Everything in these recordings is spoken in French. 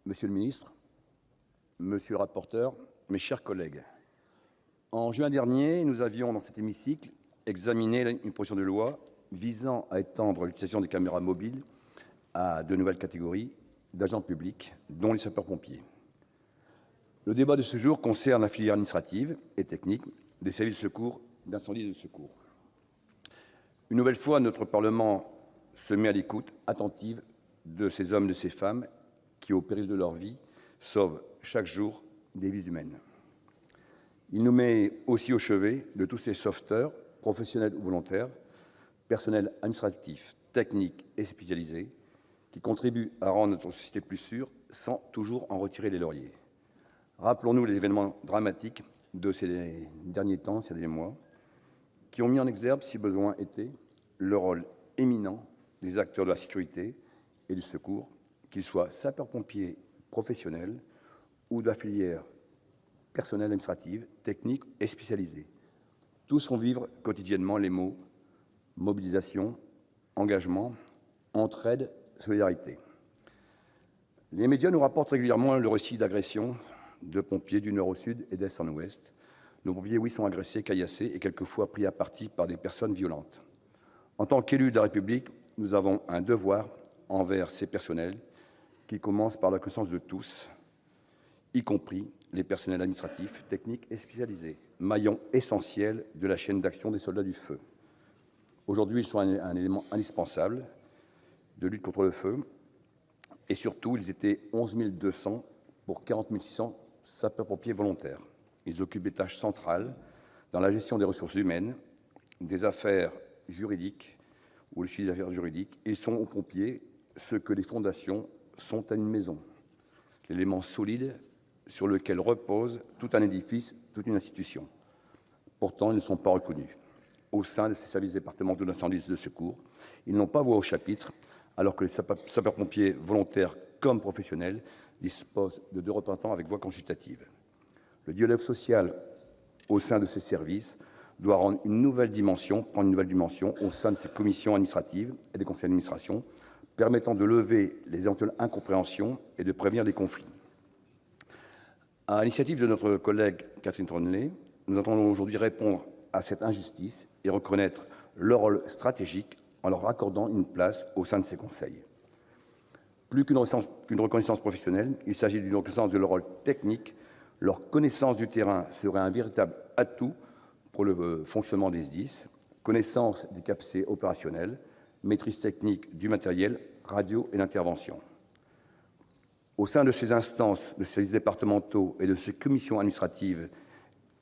Monsieur le ministre, monsieur le rapporteur, mes chers collègues, en juin dernier, nous avions, dans cet hémicycle, examiné une proposition de loi visant à étendre l'utilisation des caméras mobiles à de nouvelles catégories d'agents publics, dont les sapeurs-pompiers. Le débat de ce jour concerne la filière administrative et technique des services de secours, d'incendie et de secours. Une nouvelle fois, notre Parlement se met à l'écoute attentive de ces hommes et de ces femmes qui, au péril de leur vie, sauvent chaque jour des vies humaines. Il nous met aussi au chevet de tous ces sauveteurs, professionnels ou volontaires, personnels administratifs, techniques et spécialisés, qui contribuent à rendre notre société plus sûre sans toujours en retirer les lauriers. Rappelons-nous les événements dramatiques de ces derniers temps, ces derniers mois, qui ont mis en exergue, si besoin était, le rôle éminent des acteurs de la sécurité et du secours, qu'ils soient sapeurs-pompiers professionnels ou de la filière personnelle administrative, technique et spécialisée. Tous font vivre quotidiennement les mots mobilisation, engagement, entraide, solidarité. Les médias nous rapportent régulièrement le récit d'agressions de pompiers du nord au sud et d'est en ouest. Nos pompiers, oui, sont agressés, caillassés et quelquefois pris à partie par des personnes violentes. En tant qu'élus de la République, nous avons un devoir envers ces personnels qui commence par la connaissance de tous, y compris les personnels administratifs, techniques et spécialisés, maillons essentiels de la chaîne d'action des soldats du feu. Aujourd'hui, ils sont un élément indispensable de lutte contre le feu, et surtout, ils étaient 11 200 pour 40 600 sapeurs-pompiers volontaires. Ils occupent des tâches centrales dans la gestion des ressources humaines, des affaires juridiques ou le suivi des affaires juridiques. Ils sont aux pompiers ce que les fondations sont à une maison, l'élément solide sur lequel repose tout un édifice, toute une institution. Pourtant, ils ne sont pas reconnus. Au sein de ces services départementaux d'incendie et de secours, ils n'ont pas voix au chapitre, alors que les sapeurs-pompiers volontaires comme professionnels disposent de 2 représentants avec voix consultative. Le dialogue social au sein de ces services doit prendre une nouvelle dimension au sein de ces commissions administratives et des conseils d'administration, permettant de lever les éventuelles incompréhensions et de prévenir des conflits. À l'initiative de notre collègue Catherine Troendlé, nous entendons aujourd'hui répondre à cette injustice et reconnaître leur rôle stratégique en leur accordant une place au sein de ces conseils. Plus qu'une reconnaissance professionnelle, il s'agit d'une reconnaissance de leur rôle technique. Leur connaissance du terrain serait un véritable atout pour le fonctionnement des SDIS, connaissance des capacités opérationnelles, maîtrise technique du matériel, radio et d'intervention. Au sein de ces instances, de ces services départementaux et de ces commissions administratives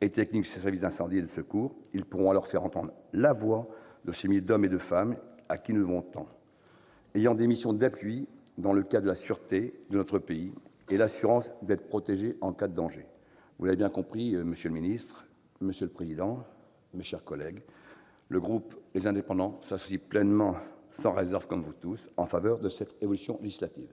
et techniques de ces services d'incendie et de secours, ils pourront alors faire entendre la voix de ces milliers d'hommes et de femmes à qui nous devons tant, ayant des missions d'appui dans le cadre de la sûreté de notre pays et l'assurance d'être protégés en cas de danger. Vous l'avez bien compris, monsieur le ministre, monsieur le président, mes chers collègues, le groupe Les Indépendants s'associe pleinement, sans réserve comme vous tous, en faveur de cette évolution législative.